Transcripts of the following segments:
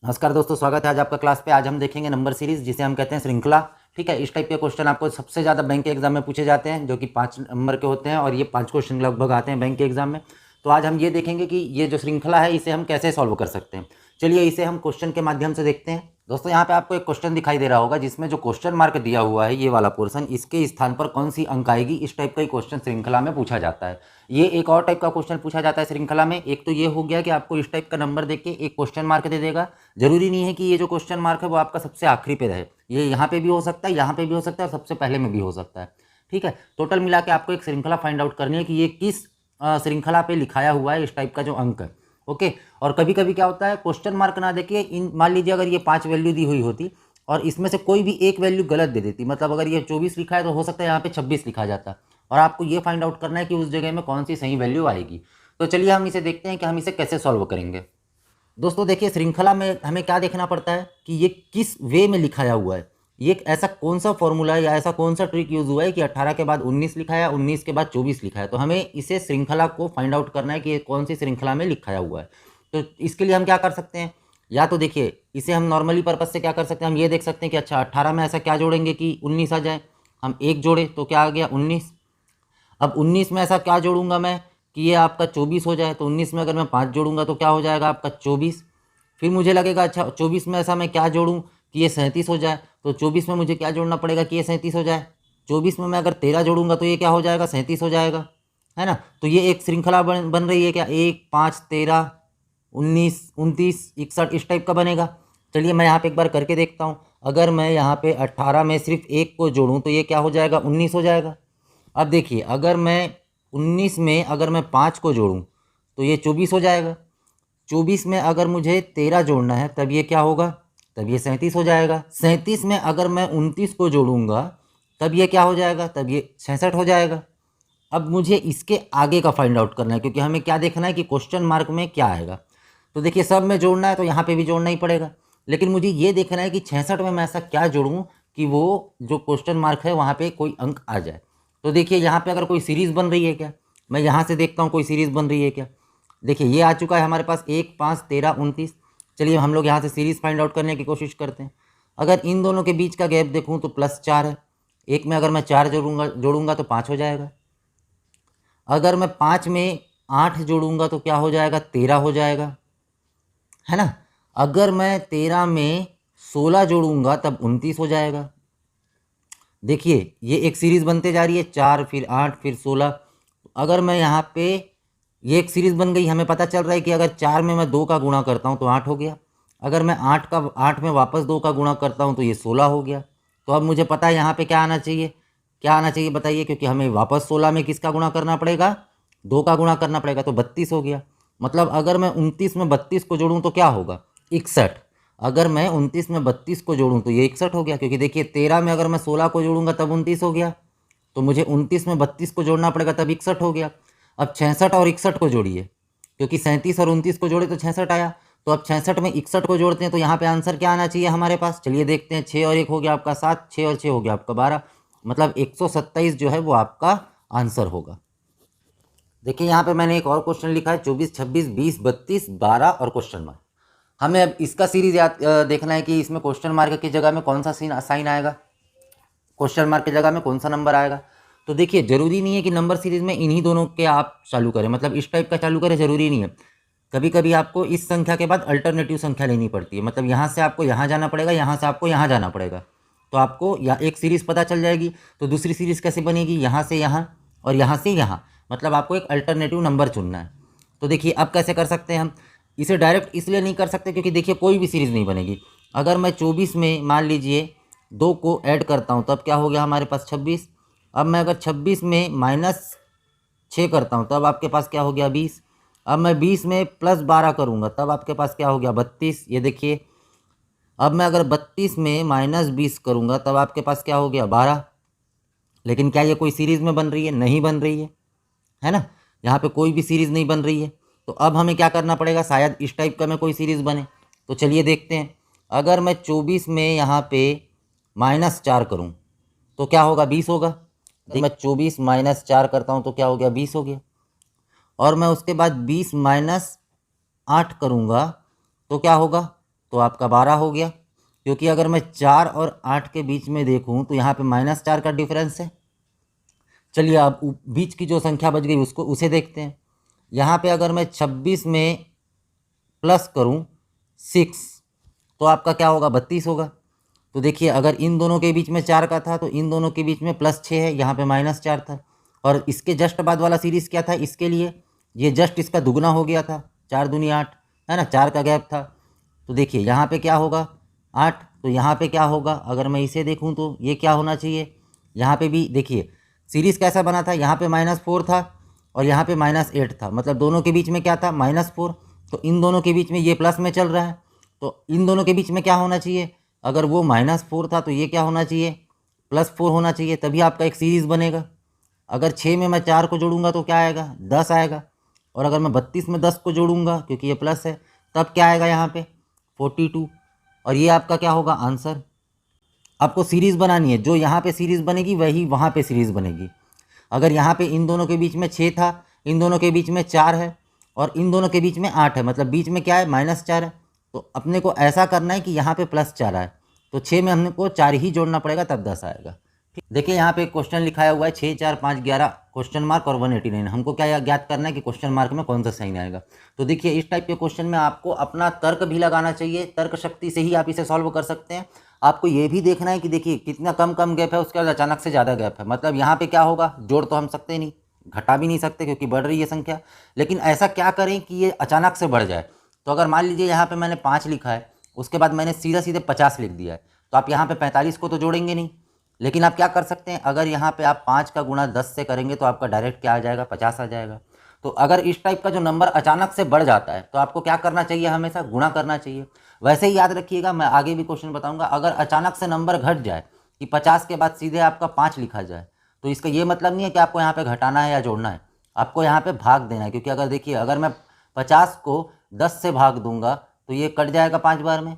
नमस्कार दोस्तों, स्वागत है आज आपका क्लास पे। आज हम देखेंगे नंबर सीरीज, जिसे हम कहते हैं श्रृंखला। ठीक है, इस टाइप के क्वेश्चन आपको सबसे ज़्यादा बैंक के एग्जाम में पूछे जाते हैं, जो कि 5 नंबर के होते हैं, और ये 5 क्वेश्चन लगभग आते हैं बैंक के एग्जाम में। तो आज हम ये देखेंगे कि ये जो श्रृंखला है इसे हम कैसे सॉल्व कर सकते हैं। चलिए इसे हम क्वेश्चन के माध्यम से देखते हैं। दोस्तों यहाँ पे आपको एक क्वेश्चन दिखाई दे रहा होगा, जिसमें जो क्वेश्चन मार्क दिया हुआ है ये वाला पोर्शन, इसके स्थान पर कौन सी अंक आएगी, इस टाइप का ही क्वेश्चन श्रृंखला में पूछा जाता है। ये एक और टाइप का क्वेश्चन पूछा जाता है श्रृंखला में। एक तो ये हो गया कि आपको इस टाइप का नंबर देके एक क्वेश्चन मार्क दे देगा। जरूरी नहीं है कि ये जो क्वेश्चन मार्क है वो आपका सबसे आखिरी पे रहे, ये यहाँ पे भी हो सकता है, यहाँ पे भी हो सकता है, और सबसे पहले में भी हो सकता है। ठीक है, टोटल मिला के आपको एक श्रृंखला फाइंड आउट करनी है कि ये किस श्रृंखला पे लिखाया हुआ है, इस टाइप का जो अंक है। ओके, और कभी कभी क्या होता है, क्वेश्चन मार्क ना देके इन मान लीजिए अगर ये 5 वैल्यू दी हुई होती और इसमें से कोई भी एक वैल्यू गलत दे देती, मतलब अगर ये 24 लिखा है तो हो सकता है यहाँ पे 26 लिखा जाता, और आपको ये फाइंड आउट करना है कि उस जगह में कौन सी सही वैल्यू आएगी। तो चलिए हम इसे देखते हैं कि हम इसे कैसे सॉल्व करेंगे। दोस्तों देखिए, श्रृंखला में हमें क्या देखना पड़ता है कि ये किस वे में लिखाया हुआ है। ये एक ऐसा कौन सा फॉर्मूला है या ऐसा कौन सा ट्रिक यूज़ हुआ है कि 18 के बाद 19 लिखा है, 19 के बाद 24 लिखा है। तो हमें इसे श्रृंखला को फाइंड आउट करना है कि ये कौन सी श्रृंखला में लिखाया हुआ है। तो इसके लिए हम क्या कर सकते हैं, या तो देखिए इसे हम नॉर्मली पर्पज से क्या कर सकते हैं, हम ये देख सकते हैं कि अच्छा 18 में ऐसा क्या जोड़ेंगे कि 19 आ जाए। हम एक जोड़े तो क्या आ गया 19। अब 19 में ऐसा क्या जोड़ूंगा मैं कि ये आपका 24 हो जाए। तो 19 में अगर मैं 5 जोड़ूंगा तो क्या हो जाएगा आपका 24। फिर मुझे लगेगा अच्छा 24 में ऐसा मैं क्या जोड़ूं कि ये 37 हो जाए। तो 24 में मुझे क्या जोड़ना पड़ेगा कि ये 37 हो जाए। 24 में मैं अगर 13 जोड़ूंगा तो ये क्या हो जाएगा 37 हो जाएगा, है ना। तो ये एक श्रृंखला बन रही है क्या, 1 5 13 19 29 61 इस टाइप का बनेगा। चलिए मैं यहाँ पे एक बार करके देखता हूँ। अगर मैं यहाँ पे 18 में सिर्फ एक को जोड़ूँ तो ये क्या हो जाएगा 19 हो जाएगा। अब देखिए अगर मैं 19 में अगर मैं 5 को जोड़ूँ तो ये 24 हो जाएगा। 24 में अगर मुझे 13 जोड़ना है तब ये क्या होगा, तब ये 37 हो जाएगा। 37 में अगर मैं 29 को जोड़ूंगा तब ये क्या हो जाएगा, तब ये 66 हो जाएगा। अब मुझे इसके आगे का फाइंड आउट करना है, क्योंकि हमें क्या देखना है कि क्वेश्चन मार्क में क्या आएगा। तो देखिए सब में जोड़ना है तो यहाँ पे भी जोड़ना ही पड़ेगा, लेकिन मुझे ये देखना है कि 66 में मैं ऐसा क्या जोड़ूँ कि वो जो क्वेश्चन मार्क है वहाँ पे कोई अंक आ जाए। तो देखिए यहाँ पे अगर कोई सीरीज़ बन रही है क्या, मैं यहाँ से देखता हूँ कोई सीरीज़ बन रही है क्या। देखिए ये आ चुका है हमारे पास 1 5 13 29। चलिए हम लोग यहाँ से सीरीज़ फाइंड आउट करने की कोशिश करते हैं। अगर इन दोनों के बीच का गैप देखूँ तो +4 है। एक में अगर मैं 4 जोड़ूंगा तो 5 हो जाएगा। अगर मैं 5 में 8 जोड़ूंगा तो क्या हो जाएगा 13 हो जाएगा, है ना। अगर मैं 13 में 16 जोड़ूंगा तब 29 हो जाएगा। देखिए ये एक सीरीज़ बनते जा रही है, 4 फिर 8 फिर 16। अगर मैं यहाँ पे ये एक सीरीज़ बन गई, हमें पता चल रहा है कि अगर 4 में मैं 2 का गुणा करता हूँ तो 8 हो गया। अगर मैं 8 में वापस 2 का गुणा करता हूँ तो ये 16 हो गया। तो अब मुझे पता है यहाँ पे क्या आना चाहिए, क्या आना चाहिए बताइए, क्योंकि हमें वापस 16 में किसका गुणा करना पड़ेगा, 2 का गुणा करना पड़ेगा, तो 32 हो गया। मतलब अगर मैं 29 में 32 को जोड़ूँ तो क्या होगा 61। अगर मैं 29 में 32 को जोड़ूँ तो ये 61 हो गया, क्योंकि देखिए 13 में अगर मैं 16 को जोड़ूंगा तब 29 हो गया, तो मुझे 29 में 32 को जोड़ना पड़ेगा तब 61 हो गया। अब 66 और 61 को जोड़िए, क्योंकि 37 और 29 को जोड़े तो 66 आया। तो अब 66 में 61 को जोड़ते हैं तो यहाँ पे आंसर क्या आना चाहिए हमारे पास, चलिए देखते हैं। 6 और 1 हो गया आपका 7, 6 और 6 हो गया आपका 12, मतलब 127 जो है वो आपका आंसर होगा। देखिए यहाँ पे मैंने एक और क्वेश्चन लिखा है 24 26 20 32 12 और क्वेश्चन मार्क। हमें अब इसका सीरीज याद देखना है कि इसमें क्वेश्चन मार्क की जगह में कौन सा साइन आएगा, क्वेश्चन मार्क की जगह में कौन सा नंबर आएगा। तो देखिए जरूरी नहीं है कि नंबर सीरीज में इन्हीं दोनों के आप चालू करें, मतलब इस टाइप का चालू करें, जरूरी नहीं है। कभी कभी आपको इस संख्या के बाद अल्टरनेटिव संख्या लेनी पड़ती है, मतलब यहाँ से आपको यहाँ जाना पड़ेगा, यहाँ से आपको यहाँ जाना पड़ेगा। तो आपको या एक सीरीज़ पता चल जाएगी, तो दूसरी सीरीज़ कैसे बनेगी, यहाँ से यहाँ और यहाँ से यहाँ, मतलब आपको एक अल्टरनेटिव नंबर चुनना है। तो देखिए अब कैसे कर सकते हैं हम इसे, डायरेक्ट इसलिए नहीं कर सकते क्योंकि देखिए कोई भी सीरीज़ नहीं बनेगी। अगर मैं 24 में मान लीजिए 2 को ऐड करता हूँ तब क्या हो गया हमारे पास 26। अब मैं अगर 26 में -6 करता हूँ तब आपके पास क्या हो गया 20। अब मैं 20 में +12 करूँगा तब आपके पास क्या हो गया 32, ये देखिए। अब मैं अगर 32 में -20 करूँगा तब आपके पास क्या हो गया 12। लेकिन क्या ये कोई सीरीज़ में बन रही है, नहीं बन रही है ना। यहाँ पे कोई भी सीरीज़ नहीं बन रही है। तो अब हमें क्या करना पड़ेगा, शायद इस टाइप का में कोई सीरीज़ बने। तो चलिए देखते हैं। अगर मैं 24 में यहाँ पे -4 करूँ तो क्या होगा 20 होगा। मैं 24 -4 करता हूँ तो क्या हो गया 20 हो गया। और मैं उसके बाद 20 -8 करूँगा तो क्या होगा, तो आपका 12 हो गया, क्योंकि अगर मैं 4 और 8 के बीच में देखूं तो यहाँ पे -4 का डिफरेंस है। चलिए अब बीच की जो संख्या बच गई उसे देखते हैं। यहाँ पे अगर मैं 26 में प्लस करूँ 6 तो आपका क्या होगा, 32 होगा। तो देखिए अगर इन दोनों के बीच में 4 का था तो इन दोनों के बीच में +6 है, यहाँ पे -4 था। और इसके जस्ट बाद वाला सीरीज़ क्या था, इसके लिए ये जस्ट इसका दुगना हो गया था, 4 दूनी 8 है ना, 4 का गैप था। तो देखिए यहाँ पे क्या होगा 8, तो यहाँ पे क्या होगा, अगर मैं इसे देखूँ तो ये क्या होना चाहिए, यहाँ पे भी देखिए सीरीज़ कैसा बना था, यहाँ पे -4 था और यहाँ पे -8 था, मतलब दोनों के बीच में क्या था, -4। तो इन दोनों के बीच में ये प्लस में चल रहा है, तो इन दोनों के बीच में क्या होना चाहिए, अगर वो -4 था तो ये क्या होना चाहिए, +4 होना चाहिए, तभी आपका एक सीरीज़ बनेगा। अगर 6 में मैं 4 को जोड़ूंगा तो क्या आएगा, 10 आएगा। और अगर मैं 32 में 10 को जोड़ूंगा क्योंकि ये प्लस है, तब क्या आएगा यहाँ पे 42। और ये आपका क्या होगा आंसर। आपको सीरीज़ बनानी है, जो यहाँ पे सीरीज़ बनेगी वही वहाँ पे सीरीज़ बनेगी। अगर यहाँ पे इन दोनों के बीच में 6 था, इन दोनों के बीच में 4 है और इन दोनों के बीच में 8 है, मतलब बीच में क्या है, -4 है। तो अपने को ऐसा करना है कि यहाँ पे +4 आए, तो 6 में हमने को 4 ही जोड़ना पड़ेगा तब 10 आएगा। देखिए यहाँ पे एक क्वेश्चन लिखाया हुआ है 6, 4, 5, 11 क्वेश्चन मार्क और 189। हमको क्या ज्ञात करना है कि क्वेश्चन मार्क में कौन सा सही आएगा। तो देखिए इस टाइप के क्वेश्चन में आपको अपना तर्क भी लगाना चाहिए, तर्क शक्ति से ही आप इसे सॉल्व कर सकते हैं। आपको ये भी देखना है कि देखिए कितना कम गैप है, उसके बाद अचानक से ज़्यादा गैप है, मतलब यहाँ पे क्या होगा, जोड़ तो हम सकते नहीं, घटा भी नहीं सकते क्योंकि बढ़ रही है संख्या। लेकिन ऐसा क्या करें कि ये अचानक से बढ़ जाए। तो अगर मान लीजिए यहाँ पे मैंने 5 लिखा है, उसके बाद मैंने सीधे 50 लिख दिया है, तो आप यहाँ पे 45 को तो जोड़ेंगे नहीं। लेकिन आप क्या कर सकते हैं, अगर यहाँ पे आप 5 का गुणा 10 से करेंगे तो आपका डायरेक्ट क्या आ जाएगा, 50 आ जाएगा। तो अगर इस टाइप का जो नंबर अचानक से बढ़ जाता है तो आपको क्या करना चाहिए, हमेशा गुणा करना चाहिए। वैसे ही याद रखिएगा, मैं आगे भी क्वेश्चन बताऊंगा, अगर अचानक से नंबर घट जाए कि 50 के बाद सीधे आपका 5 लिखा जाए, तो इसका ये मतलब नहीं है कि आपको यहाँ पे घटाना है या जोड़ना है, आपको यहाँ पे भाग देना है। क्योंकि अगर देखिए अगर मैं 50 को 10 से भाग दूंगा तो ये कट जाएगा 5 बार में,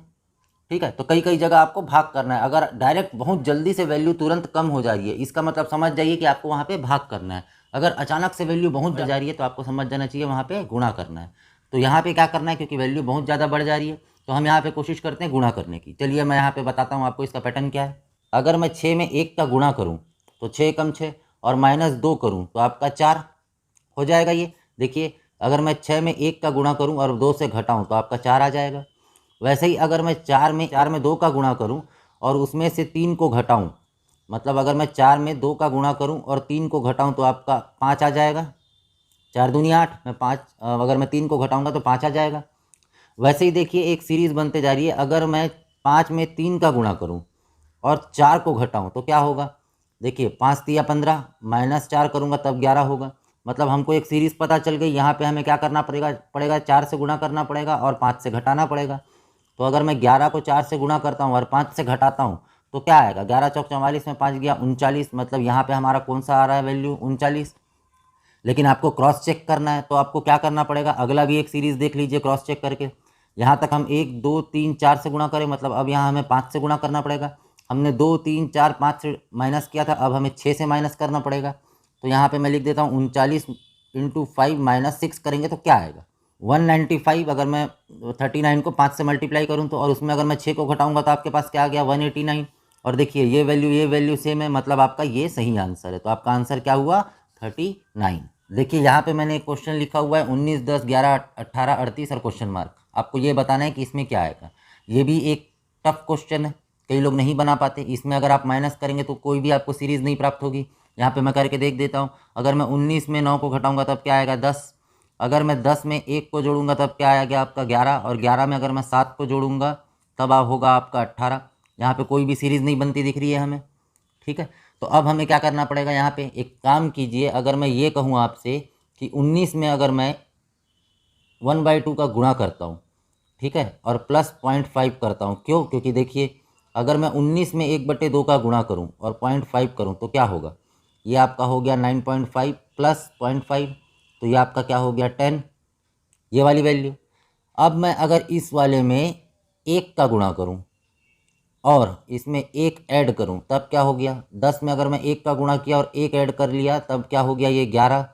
ठीक है। तो कई जगह आपको भाग करना है। अगर डायरेक्ट बहुत जल्दी से वैल्यू तुरंत कम हो जा रही है, इसका मतलब समझ जाइए कि आपको वहाँ पे भाग करना है। अगर अचानक से वैल्यू बहुत बढ़ जा रही है तो आपको समझ जाना चाहिए वहाँ पे गुणा करना है। तो यहाँ पे क्या करना है, क्योंकि वैल्यू बहुत ज़्यादा बढ़ जा रही है तो हम यहाँ पे कोशिश करते हैं गुणा करने की। चलिए मैं यहाँ पे बताता हूँ आपको इसका पैटर्न क्या है। अगर मैं 6 में 1 का गुणा करूँ तो 6 कम 6 और -2 करूँ तो आपका 4 हो जाएगा। ये देखिए अगर मैं 6 में 1 का गुणा करूँ और 2 से घटाऊँ तो आपका 4 आ जाएगा। वैसे ही अगर मैं 4 में 2 का गुणा करूं और उसमें से 3 को घटाऊं, मतलब अगर मैं 4 में 2 का गुणा करूं और 3 को घटाऊं तो आपका 5 आ जाएगा। 4 दूनी 8, मैं 5 अगर मैं 3 को घटाऊंगा तो 5 आ जाएगा। वैसे ही देखिए एक सीरीज़ बनते जा रही है। अगर मैं 5 में 3 का गुणा करूं और 4 को घटाऊं तो क्या होगा, देखिए 5 तिया 15, -4 करूँगा तब 11 होगा। मतलब हमको एक सीरीज़ पता चल गई। यहाँ पे हमें क्या करना पड़ेगा 4 से गुणा करना पड़ेगा और 5 से घटाना पड़ेगा। तो अगर मैं 11 को 4 से गुणा करता हूँ और 5 से घटाता हूँ तो क्या आएगा, 11 चौक 44 में 5 गया 39, मतलब यहाँ पे हमारा कौन सा आ रहा है वैल्यू, 39। लेकिन आपको क्रॉस चेक करना है तो आपको क्या करना पड़ेगा, अगला भी एक सीरीज़ देख लीजिए क्रॉस चेक करके। यहाँ तक हम 1 2 3 4 से गुणा करें, मतलब अब यहाँ हमें 5 से गुणा करना पड़ेगा। हमने 2 3 4 5 से माइनस किया था, अब हमें 6 से माइनस करना पड़ेगा। तो यहाँ पे मैं लिख देता हूँ 39 × 5 - 6 करेंगे तो क्या आएगा 195। अगर मैं 39 को 5 से मल्टीप्लाई करूँ तो, और उसमें अगर मैं 6 को घटाऊंगा तो आपके पास क्या आ गया 189। और देखिए ये वैल्यू सेम है, मतलब आपका ये सही आंसर है। तो आपका आंसर क्या हुआ 39। देखिए यहाँ पे मैंने एक क्वेश्चन लिखा हुआ है 19 10 11 18 38 और क्वेश्चन मार्क। आपको ये बताना है कि इसमें क्या आएगा। ये भी एक टफ क्वेश्चन है, कई लोग नहीं बना पाते। इसमें अगर आप माइनस करेंगे तो कोई भी आपको सीरीज़ नहीं प्राप्त होगी। यहाँ पे मैं करके देख देता हूँ। अगर मैं 19 में 9 को घटाऊंगा तब क्या आएगा 10। अगर मैं 10 में 1 को जोड़ूंगा तब क्या आएगा आपका 11, और 11 में अगर मैं 7 को जोड़ूंगा तब होगा आपका 18। यहाँ पे कोई भी सीरीज़ नहीं बनती दिख रही है हमें, ठीक है। तो अब हमें क्या करना पड़ेगा, यहाँ पे एक काम कीजिए। अगर मैं ये कहूँ आपसे कि 19 में अगर मैं 1/2 का गुणा करता हूँ, ठीक है, और प्लस 0.5 करता हूँ, क्यों, क्योंकि देखिए अगर मैं 19 में 1/2 का गुणा करूँ और 0.5 करूँ तो क्या होगा, ये आपका हो गया 9.5 प्लस 0.5, तो ये आपका क्या हो गया 10, ये वाली वैल्यू। अब मैं अगर इस वाले में 1 का गुणा करूं और इसमें 1 ऐड करूं तब क्या हो गया, 10 में अगर मैं 1 का गुणा किया और 1 ऐड कर लिया तब क्या हो गया ये 11,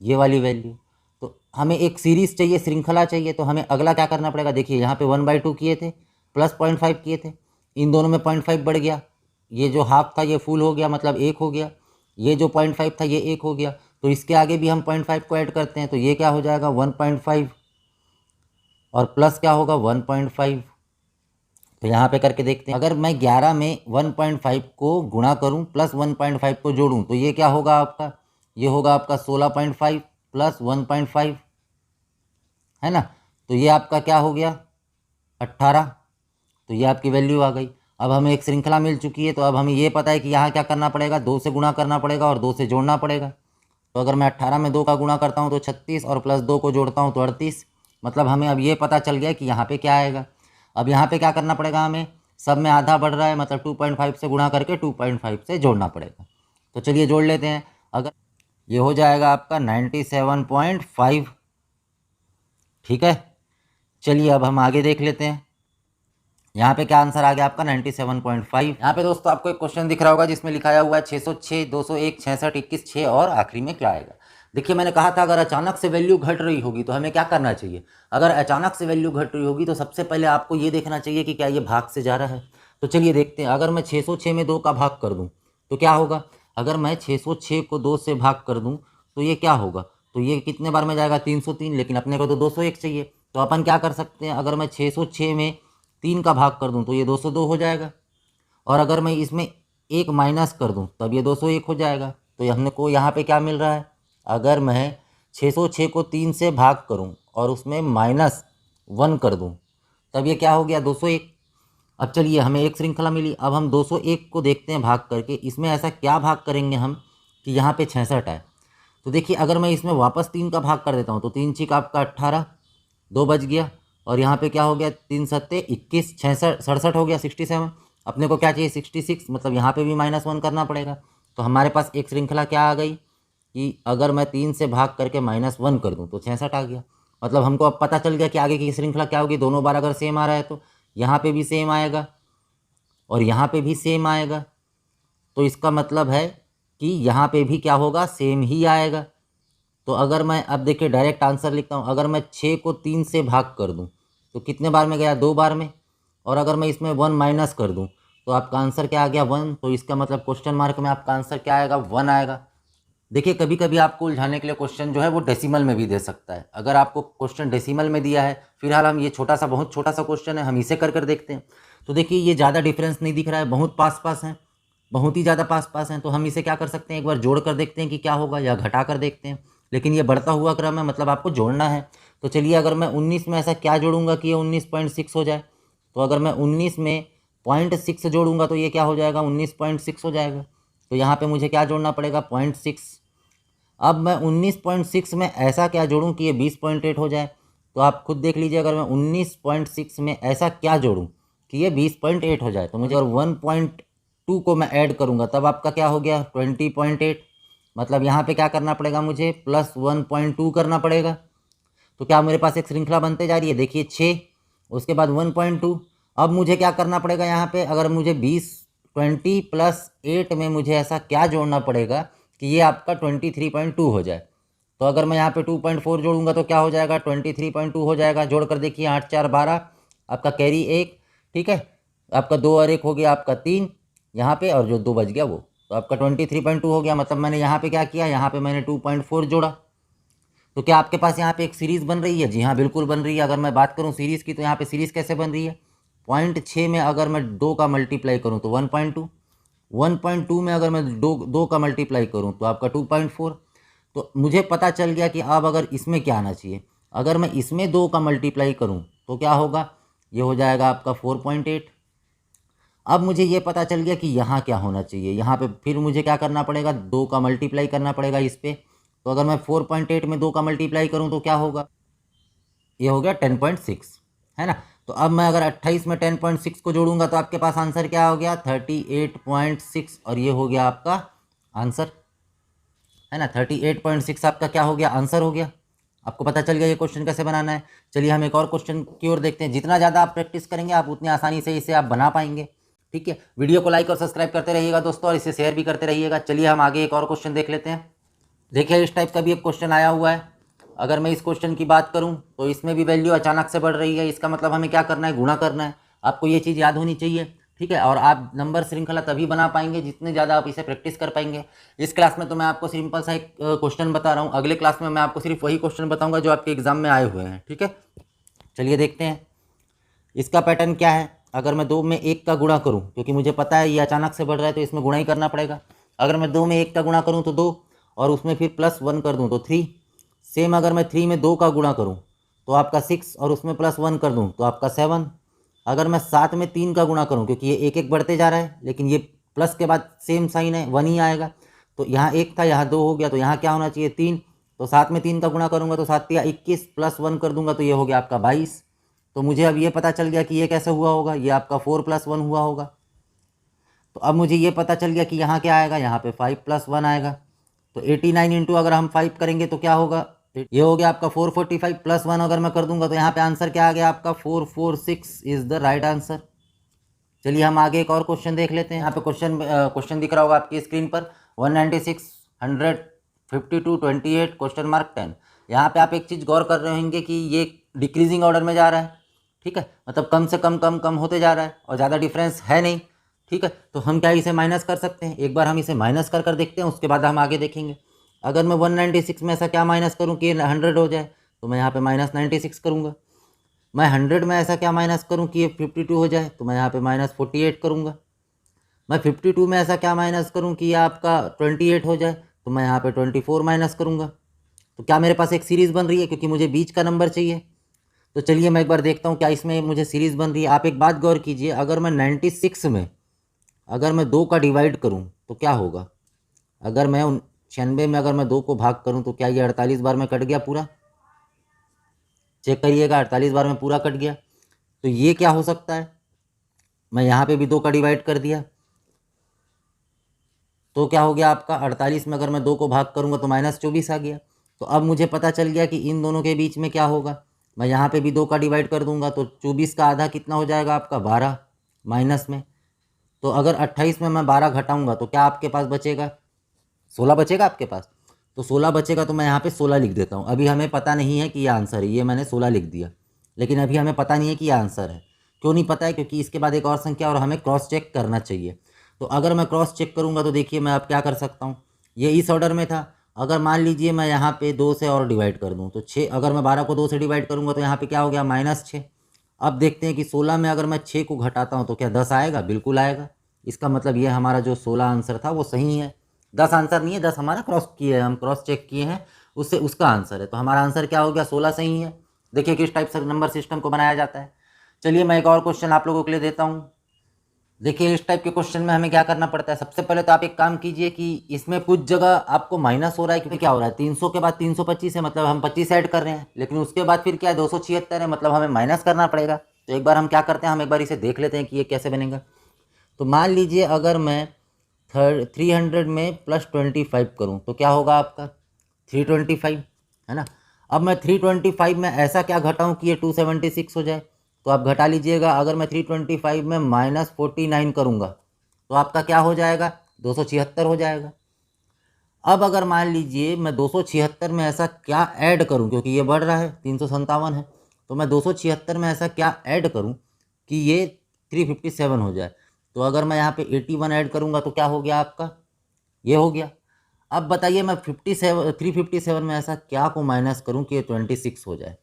ये वाली वैल्यू। तो हमें एक सीरीज़ चाहिए, श्रृंखला चाहिए, तो हमें अगला क्या करना पड़ेगा। देखिए यहाँ पे 1/2 किए थे, प्लस 0.5 किए थे, इन दोनों में 0.5 बढ़ गया, ये जो हाफ था ये फुल हो गया, मतलब 1 हो गया, ये जो 0.5 था ये 1 हो गया, तो इसके आगे भी हम 0.5 को ऐड करते हैं, तो ये क्या हो जाएगा 1.5 और प्लस क्या होगा 1.5। तो यहाँ पे करके देखते हैं, अगर मैं 11 में 1.5 को गुणा करूँ प्लस 1.5 को जोड़ूँ तो ये क्या होगा आपका, ये होगा आपका 16.5 प्लस 1.5, है ना। तो ये आपका क्या हो गया 18। तो ये आपकी वैल्यू आ गई। अब हमें एक श्रृंखला मिल चुकी है, तो अब हमें ये पता है कि यहाँ क्या करना पड़ेगा, 2 से गुणा करना पड़ेगा और 2 से जोड़ना पड़ेगा। तो अगर मैं 18 में 2 का गुणा करता हूँ तो 36 और प्लस 2 को जोड़ता हूँ तो 38। मतलब हमें अब ये पता चल गया कि यहाँ पे क्या आएगा। अब यहाँ पे क्या करना पड़ेगा, हमें सब में आधा बढ़ रहा है, मतलब 2.5 से गुणा करके 2.5 से जोड़ना पड़ेगा। तो चलिए जोड़ लेते हैं। अगर ये हो जाएगा आपका 97.5, ठीक है। चलिए अब हम आगे देख लेते हैं, यहाँ पे क्या आंसर आ गया आपका 97.5। यहाँ पे दोस्तों आपको एक क्वेश्चन दिख रहा होगा जिसमें लिखाया हुआ है 606, 201, 66, 21, 6 और आखिरी में क्या आएगा। देखिए मैंने कहा था अगर अचानक से वैल्यू घट रही होगी तो हमें क्या करना चाहिए। अगर अचानक से वैल्यू घट रही होगी तो सबसे पहले आपको ये देखना चाहिए कि क्या ये भाग से जा रहा है। तो चलिए देखते हैं, अगर मैं 606 में 2 का भाग कर दूँ तो क्या होगा। अगर मैं 606 को 2 से भाग कर दूँ तो ये क्या होगा, तो ये कितने बार में जाएगा 303, लेकिन अपने को तो 201 चाहिए। तो अपन क्या कर सकते हैं, अगर मैं 606 में 3 का भाग कर दूं तो ये 202 हो जाएगा, और अगर मैं इसमें 1 माइनस कर दूं तब ये 201 हो जाएगा। तो ये हमने को यहाँ पे क्या मिल रहा है, अगर मैं 606 को 3 से भाग करूं और उसमें -1 कर दूं तब ये क्या हो गया 201। अब चलिए हमें एक श्रृंखला मिली, अब हम 201 को देखते हैं भाग करके, इसमें ऐसा क्या भाग करेंगे हम कि यहाँ पे 66 आए। तो देखिए अगर मैं इसमें वापस 3 का भाग कर देता हूँ तो 3 छिक आपका 18, 2 बच गया, और यहाँ पे क्या हो गया 3 सत्ते 21, 67 हो गया 67। अपने को क्या चाहिए 66, मतलब यहाँ पे भी -1 करना पड़ेगा। तो हमारे पास एक श्रृंखला क्या आ गई कि अगर मैं 3 से भाग करके -1 कर दूँ तो 66 आ गया। मतलब हमको अब पता चल गया कि आगे की श्रृंखला क्या होगी। दोनों बार अगर सेम आ रहा है तो यहाँ पे भी सेम आएगा और यहाँ पे भी सेम आएगा, तो इसका मतलब है कि यहाँ पे भी क्या होगा सेम ही आएगा। तो अगर मैं अब देखिए डायरेक्ट आंसर लिखता हूँ, अगर मैं 6 को 3 से भाग कर दूँ तो कितने बार में गया 2 बार में, और अगर मैं इसमें 1 माइनस कर दूँ तो आपका आंसर क्या आ गया 1। तो इसका मतलब क्वेश्चन मार्क में आपका आंसर क्या आएगा 1 आएगा। देखिए कभी कभी आपको उलझाने के लिए क्वेश्चन जो है वो डेसिमल में भी दे सकता है। अगर आपको क्वेश्चन डेसिमल में दिया है, फिलहाल हम ये छोटा सा बहुत छोटा सा क्वेश्चन है, हम इसे कर कर देखते हैं। तो देखिए ये ज़्यादा डिफरेंस नहीं दिख रहा है, बहुत पास पास हैं, बहुत ही ज़्यादा पास पास हैं। तो हम इसे क्या कर सकते हैं, एक बार जोड़ कर देखते हैं कि क्या होगा, या घटा कर देखते हैं। लेकिन ये बढ़ता हुआ क्रम है, मतलब आपको जोड़ना है। तो चलिए अगर मैं 19 में ऐसा क्या जोड़ूंगा कि ये 19.6 हो जाए। तो अगर मैं 19 में 0.6 जोड़ूंगा तो ये क्या हो जाएगा 19.6 हो जाएगा। तो यहाँ पे मुझे क्या जोड़ना पड़ेगा 0.6। अब मैं 19.6 में ऐसा क्या जोड़ूं कि ये 20.8 हो जाए। तो आप खुद देख लीजिए, अगर मैं 19.6 में ऐसा क्या जोड़ूं कि ये 20.8 हो जाए, तो मुझे और 1.2 को मैं ऐड करूंगा तब आपका क्या हो गया 20.8। मतलब यहाँ पे क्या करना पड़ेगा मुझे प्लस 1.2 करना पड़ेगा। तो क्या मेरे पास एक श्रृंखला बनते जा रही है, देखिए 6, उसके बाद 1.2। अब मुझे क्या करना पड़ेगा यहाँ पे, अगर मुझे 20 प्लस 8 में मुझे ऐसा क्या जोड़ना पड़ेगा कि ये आपका 23.2 हो जाए। तो अगर मैं यहाँ पे 2.4 जोड़ूंगा तो क्या हो जाएगा 23.2 हो जाएगा। जोड़ कर देखिए 8 4 12, आपका कैरी 1, ठीक है, आपका 2 और 1 हो गया आपका 3 यहाँ पे, और जो 2 बच गया वो, तो आपका 23.2 हो गया। मतलब मैंने यहाँ पे क्या किया, यहाँ पे मैंने 2.4 जोड़ा। तो क्या आपके पास यहाँ पे एक सीरीज़ बन रही है? जी हाँ बिल्कुल बन रही है। अगर मैं बात करूँ सीरीज़ की तो यहाँ पे सीरीज़ कैसे बन रही है, 0.6 में अगर मैं 2 का मल्टीप्लाई करूँ तो 1.2, 1.2 में अगर मैं 2 का मल्टीप्लाई करूँ तो आपका 2.4। तो मुझे पता चल गया कि अब अगर इसमें क्या आना चाहिए, अगर मैं इसमें 2 का मल्टीप्लाई करूँ तो क्या होगा, ये हो जाएगा आपका 4.8। अब मुझे ये पता चल गया कि यहाँ क्या होना चाहिए, यहाँ पे फिर मुझे क्या करना पड़ेगा 2 का मल्टीप्लाई करना पड़ेगा इस पर। तो अगर मैं 4.8 में 2 का मल्टीप्लाई करूँ तो क्या होगा, ये हो गया 10.6, है ना। तो अब मैं अगर 28 में 10.6 को जोड़ूंगा तो आपके पास आंसर क्या हो गया 38.6, और ये हो गया आपका आंसर, है ना। 38.6 आपका क्या हो गया आंसर हो गया। आपको पता चल गया ये क्वेश्चन कैसे बनाना है। चलिए हम एक और क्वेश्चन की ओर देखते हैं। जितना ज़्यादा आप प्रैक्टिस करेंगे आप उतनी आसानी से इसे आप बना पाएंगे, ठीक है। वीडियो को लाइक और सब्सक्राइब करते रहिएगा दोस्तों, और इसे शेयर भी करते रहिएगा। चलिए हम आगे एक और क्वेश्चन देख लेते हैं। देखिए इस टाइप का भी एक क्वेश्चन आया हुआ है। अगर मैं इस क्वेश्चन की बात करूं तो इसमें भी वैल्यू अचानक से बढ़ रही है, इसका मतलब हमें क्या करना है गुणा करना है। आपको ये चीज़ याद होनी चाहिए, ठीक है। और आप नंबर श्रृंखला तभी बना पाएंगे जितने ज़्यादा आप इसे प्रैक्टिस कर पाएंगे। इस क्लास में तो मैं आपको सिंपल सा एक क्वेश्चन बता रहा हूँ, अगले क्लास में मैं आपको सिर्फ वही क्वेश्चन बताऊँगा जो आपके एग्जाम में आए हुए हैं, ठीक है। चलिए देखते हैं इसका पैटर्न क्या है। अगर मैं 2 में 1 का गुणा करूं, क्योंकि मुझे पता है ये अचानक से बढ़ रहा है तो इसमें गुणा ही करना पड़ेगा। अगर मैं 2 में 1 का गुणा करूं तो 2, और उसमें फिर +1 कर दूं तो 3। सेम अगर मैं 3 में 2 का गुणा करूं तो आपका 6, और उसमें +1 कर दूं तो आपका 7। अगर मैं 7 में 3 का गुणा करूं, क्योंकि ये 1 1 बढ़ते जा रहा है, लेकिन ये प्लस के बाद सेम साइन है, 1 ही आएगा। तो यहाँ 1 था, यहाँ 2 हो गया, तो यहाँ क्या होना चाहिए 3। तो 7 में 3 का गुणा करूँगा तो 7 या 21, +1 कर दूंगा तो ये हो गया आपका 22। तो मुझे अब ये पता चल गया कि ये कैसे हुआ होगा, ये आपका 4 + 1 हुआ होगा। तो अब मुझे ये पता चल गया कि यहाँ क्या आएगा, यहाँ पे 5 + 1 आएगा। तो 89 इंटू अगर हम 5 करेंगे तो क्या होगा, ये हो गया आपका 445 + 1 अगर मैं कर दूंगा तो यहाँ पे आंसर क्या आ गया आपका 446 इज द राइट आंसर। चलिए हम आगे एक और क्वेश्चन देख लेते हैं। यहाँ पे क्वेश्चन दिख रहा होगा आपकी स्क्रीन पर, 196, 100, 52, 28, (10). यहाँ पे आप एक चीज़ गौर कर रहे होंगे कि ये डिक्रीजिंग ऑर्डर में जा रहा है, ठीक है, मतलब कम से कम कम कम होते जा रहा है और ज़्यादा डिफरेंस है नहीं, ठीक है। तो हम क्या इसे माइनस कर सकते हैं, एक बार हम इसे माइनस कर देखते हैं, उसके बाद हम आगे देखेंगे। अगर मैं 196 में ऐसा क्या माइनस करूँ कि 100 हो जाए, तो मैं यहाँ पे -96 करूँगा। मैं 100 में ऐसा क्या माइनस करूँ कि ये 52 हो जाए, तो मैं यहाँ पे -48 करूँगा। मैं 52 में ऐसा क्या माइनस करूँ कि ये आपका 28 हो जाए, तो मैं यहाँ पे 24 माइनस करूँगा। तो क्या मेरे पास एक सीरीज़ बन रही है, क्योंकि मुझे बीच का नंबर चाहिए। तो चलिए मैं एक बार देखता हूँ क्या इसमें मुझे सीरीज़ बन रही है। आप एक बात गौर कीजिए, अगर मैं 96 में अगर मैं 2 का डिवाइड करूँ तो क्या होगा। अगर मैं 96 में अगर मैं 2 को भाग करूँ तो क्या ये 48 बार में कट गया पूरा, चेक करिएगा, 48 बार में पूरा कट गया। तो ये क्या हो सकता है, मैं यहाँ पे भी 2 का डिवाइड कर दिया तो क्या हो गया आपका 48 में अगर मैं 2 को भाग करूँगा तो -24 आ गया। तो अब मुझे पता चल गया कि इन दोनों के बीच में क्या होगा। मैं यहाँ पे भी 2 का डिवाइड कर दूंगा तो 24 का आधा कितना हो जाएगा आपका 12 माइनस में। तो अगर 28 में मैं 12 घटाऊंगा तो क्या आपके पास बचेगा, 16 बचेगा आपके पास। तो 16 बचेगा तो मैं यहाँ पे 16 लिख देता हूँ। अभी हमें पता नहीं है कि ये आंसर है, ये मैंने 16 लिख दिया, लेकिन अभी हमें पता नहीं है कि ये आंसर है। क्यों नहीं पता है, क्योंकि इसके बाद एक और संख्या और हमें क्रॉस चेक करना चाहिए। तो अगर मैं क्रॉस चेक करूँगा तो देखिए मैं अब क्या कर सकता हूँ, ये इस ऑर्डर में था। अगर मान लीजिए मैं यहाँ पे 2 से और डिवाइड कर दूँ तो 6, अगर मैं 12 को 2 से डिवाइड करूँगा तो यहाँ पे क्या हो गया -6। अब देखते हैं कि 16 में अगर मैं 6 को घटाता हूँ तो क्या 10 आएगा, बिल्कुल आएगा। इसका मतलब ये हमारा जो 16 आंसर था वो सही है। 10 आंसर नहीं है, 10 हमारा क्रॉस किए, हम क्रॉस चेक किए हैं, उससे उसका आंसर है। तो हमारा आंसर क्या हो गया, 16 सही है। देखिए किस टाइप से नंबर सिस्टम को बनाया जाता है। चलिए मैं एक और क्वेश्चन आप लोगों के लिए देता हूँ। देखिए इस टाइप के क्वेश्चन में हमें क्या करना पड़ता है, सबसे पहले तो आप एक काम कीजिए कि इसमें कुछ जगह आपको माइनस हो रहा है, क्योंकि क्या हो रहा है 300 के बाद 325 है, मतलब हम 25 ऐड कर रहे हैं, लेकिन उसके बाद फिर क्या है 276 है, मतलब हमें माइनस करना पड़ेगा। तो एक बार हम क्या करते हैं, हम एक बार इसे देख लेते हैं कि ये कैसे बनेगा। तो मान लीजिए अगर मैं 300 में +25 करूँ तो क्या होगा आपका 325, है ना। अब मैं 325 में ऐसा क्या घटाऊँ कि ये 276 हो जाए, तो आप घटा लीजिएगा। अगर मैं 325 में -49 करूँगा तो आपका क्या हो जाएगा 276 हो जाएगा। अब अगर मान लीजिए मैं 276 में ऐसा क्या ऐड करूं, क्योंकि ये बढ़ रहा है 357 है, तो मैं 276 में ऐसा क्या ऐड करूं कि ये 357 हो जाए। तो अगर मैं यहाँ पे 81 ऐड करूँगा तो क्या हो गया आपका, ये हो गया। अब बताइए मैं 357 में ऐसा क्या को माइनस करूँ कि ये 26 हो जाए।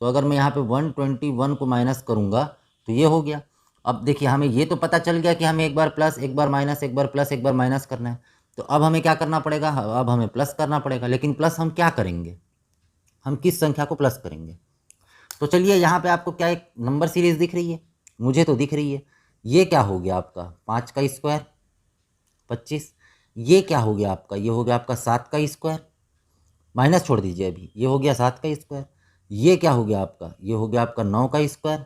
तो अगर मैं यहाँ पे 121 को माइनस करूँगा तो ये हो गया। अब देखिए हमें ये तो पता चल गया कि हमें एक बार प्लस, एक बार माइनस, एक बार प्लस, एक बार माइनस करना है। तो अब हमें क्या करना पड़ेगा, अब हमें प्लस करना पड़ेगा। लेकिन प्लस हम क्या करेंगे, हम किस संख्या को प्लस करेंगे। तो चलिए यहाँ पे आपको क्या एक नंबर सीरीज दिख रही है, मुझे तो दिख रही है। ये क्या हो गया आपका 5 का स्क्वायर 25। ये क्या हो गया आपका, ये हो गया आपका 7 का स्क्वायर, माइनस छोड़ दीजिए अभी, ये हो गया 7 का स्क्वायर। ये क्या हो गया आपका, ये हो गया आपका 9 का स्क्वायर।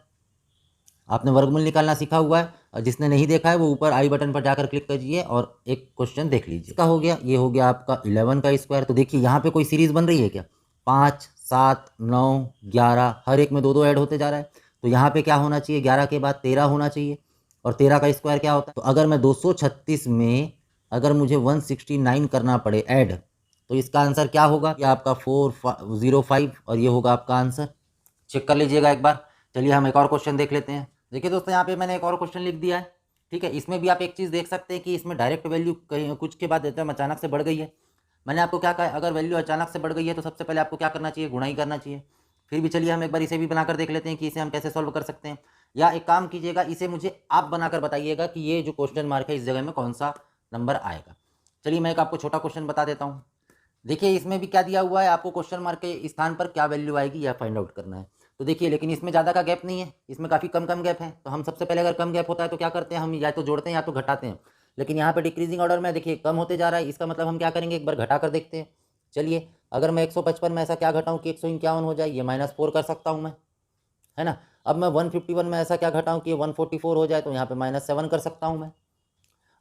आपने वर्गमूल निकालना सीखा हुआ है, और जिसने नहीं देखा है वो ऊपर आई बटन पर जाकर क्लिक कीजिए और एक क्वेश्चन देख लीजिए। इसका हो गया, ये हो गया आपका 11 का स्क्वायर। तो देखिए यहाँ पे कोई सीरीज बन रही है क्या, 5, 7, 9, 11, हर एक में 2 2 ऐड होते जा रहा है। तो यहाँ पे क्या होना चाहिए, 11 के बाद 13 होना चाहिए, और 13 का स्क्वायर क्या होता है। तो अगर मैं 236 में अगर मुझे 169 करना पड़े ऐड, तो इसका आंसर क्या होगा, ये आपका 405, और ये होगा आपका आंसर। चेक कर लीजिएगा एक बार। चलिए हम एक और क्वेश्चन देख लेते हैं। देखिए दोस्तों, यहाँ पे मैंने एक और क्वेश्चन लिख दिया है, ठीक है। इसमें भी आप एक चीज़ देख सकते हैं कि इसमें डायरेक्ट वैल्यू कहीं कुछ के बाद एकदम अचानक से बढ़ गई है। मैंने आपको क्या कहा, अगर वैल्यू अचानक से बढ़ गई है तो सबसे पहले आपको क्या करना चाहिए, गुणा ही करना चाहिए। फिर भी चलिए हम एक बार इसे भी बनाकर देख लेते हैं कि इसे हम कैसे सॉल्व कर सकते हैं। या एक काम कीजिएगा, इसे मुझे आप बनाकर बताइएगा कि ये जो क्वेश्चन मार्क है इस जगह में कौन सा नंबर आएगा। चलिए मैं एक आपको छोटा क्वेश्चन बता देता हूँ। देखिए इसमें भी क्या दिया हुआ है, आपको क्वेश्चन मार्क के स्थान पर क्या वैल्यू आएगी यह फाइंड आउट करना है। तो देखिए, लेकिन इसमें ज़्यादा का गैप नहीं है, इसमें काफ़ी कम कम गैप है। तो हम सबसे पहले अगर कम गैप होता है तो क्या करते हैं, हम या तो जोड़ते हैं या तो घटाते हैं। लेकिन यहाँ पे डिक्रीजिंग ऑर्डर में देखिए कम होते जा रहा है, इसका मतलब हम क्या करेंगे, एक बार घटा कर देखते हैं। चलिए, अगर मैं 155 में ऐसा क्या घटाऊँ कि 151 हो जाए, ये -4 कर सकता हूँ मैं, है ना। अब मैं 151 में ऐसा क्या घटाऊँ कि 144 हो जाए, तो यहाँ पे -7 कर सकता हूँ मैं।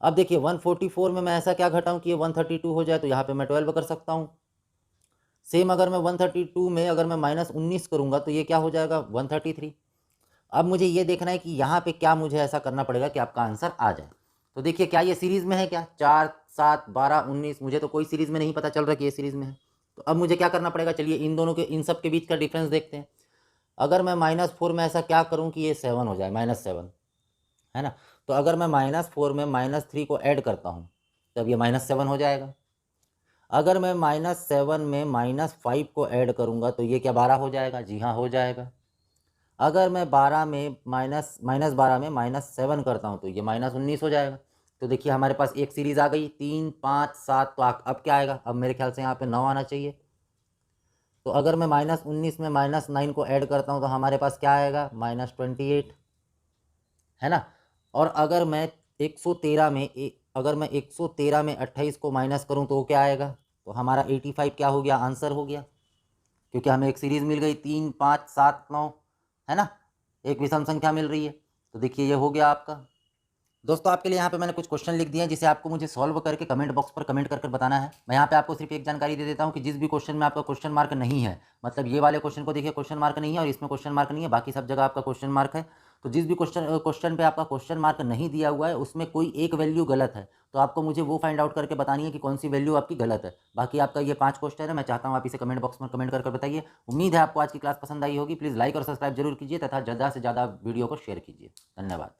अब देखिए 144 में मैं ऐसा क्या घटाऊँ कि ये 132 हो जाए, तो यहाँ पे मैं 12 कर सकता हूँ। सेम अगर मैं 132 में अगर मैं -19 करूँगा तो ये क्या हो जाएगा, 133। अब मुझे ये देखना है कि यहाँ पे क्या मुझे ऐसा करना पड़ेगा कि आपका आंसर आ जाए। तो देखिए, क्या ये सीरीज़ में है क्या, 4 7 12 19, मुझे तो कोई सीरीज़ में नहीं पता चल रहा कि ये सीरीज़ में है। तो अब मुझे क्या करना पड़ेगा, चलिए इन दोनों के, इन सब के बीच का डिफरेंस देखते हैं। अगर मैं -4 में ऐसा क्या करूँ कि ये 7 हो जाए, -7, है ना। तो अगर मैं -4 में -3 को ऐड करता हूँ तब ये -7 हो जाएगा। अगर मैं -7 में -5 को ऐड करूँगा तो ये क्या 12 हो जाएगा, जी हाँ हो जाएगा। अगर मैं 12 में -12 में -7 करता हूँ तो ये -19 हो जाएगा। तो देखिए हमारे पास एक सीरीज़ आ गई, 3 5 7। तो अब क्या आएगा, अब मेरे ख्याल से यहाँ पे 9 आना चाहिए। तो अगर मैं -19 में -9 को ऐड करता हूँ तो हमारे पास क्या आएगा, -28, है ना। और अगर मैं 113 में अगर मैं 113 में 28 को माइनस करूँ तो वो क्या आएगा, तो हमारा 85 क्या हो गया, आंसर हो गया। क्योंकि हमें एक सीरीज़ मिल गई 3 5 7 9, है ना, एक विषम संख्या मिल रही है। तो देखिए ये हो गया आपका। दोस्तों आपके लिए यहाँ पे मैंने कुछ क्वेश्चन लिख दिए हैं जिसे आपको मुझे सॉल्व करके कमेंट बॉक्स पर कमेंट कर बताना है। मैं यहाँ पे आपको सिर्फ एक जानकारी दे देता हूँ कि जिस भी क्वेश्चन में आपका क्वेश्चन मार्क नहीं है, मतलब ये वाले क्वेश्चन को देखिए क्वेश्चन मार्क नहीं है और इसमें क्वेश्चन मार्क नहीं है, बाकी सब जगह आपका क्वेश्चन मार्क है। तो जिस भी क्वेश्चन पे आपका क्वेश्चन मार्क नहीं दिया हुआ है उसमें कोई एक वैल्यू गलत है, तो आपको मुझे वो फाइंड आउट करके बतानी है कि कौन सी वैल्यू आपकी गलत है। बाकी आपका ये 5 क्वेश्चन है, मैं चाहता हूँ आप इसे कमेंट बॉक्स में कमेंट कर बताइए। उम्मीद है आपको आज की क्लास पसंद आई होगी। प्लीज़ लाइक और सब्सक्राइब जरूर कीजिए तथा ज़्यादा से ज़्यादा वीडियो को शेयर कीजिए। धन्यवाद।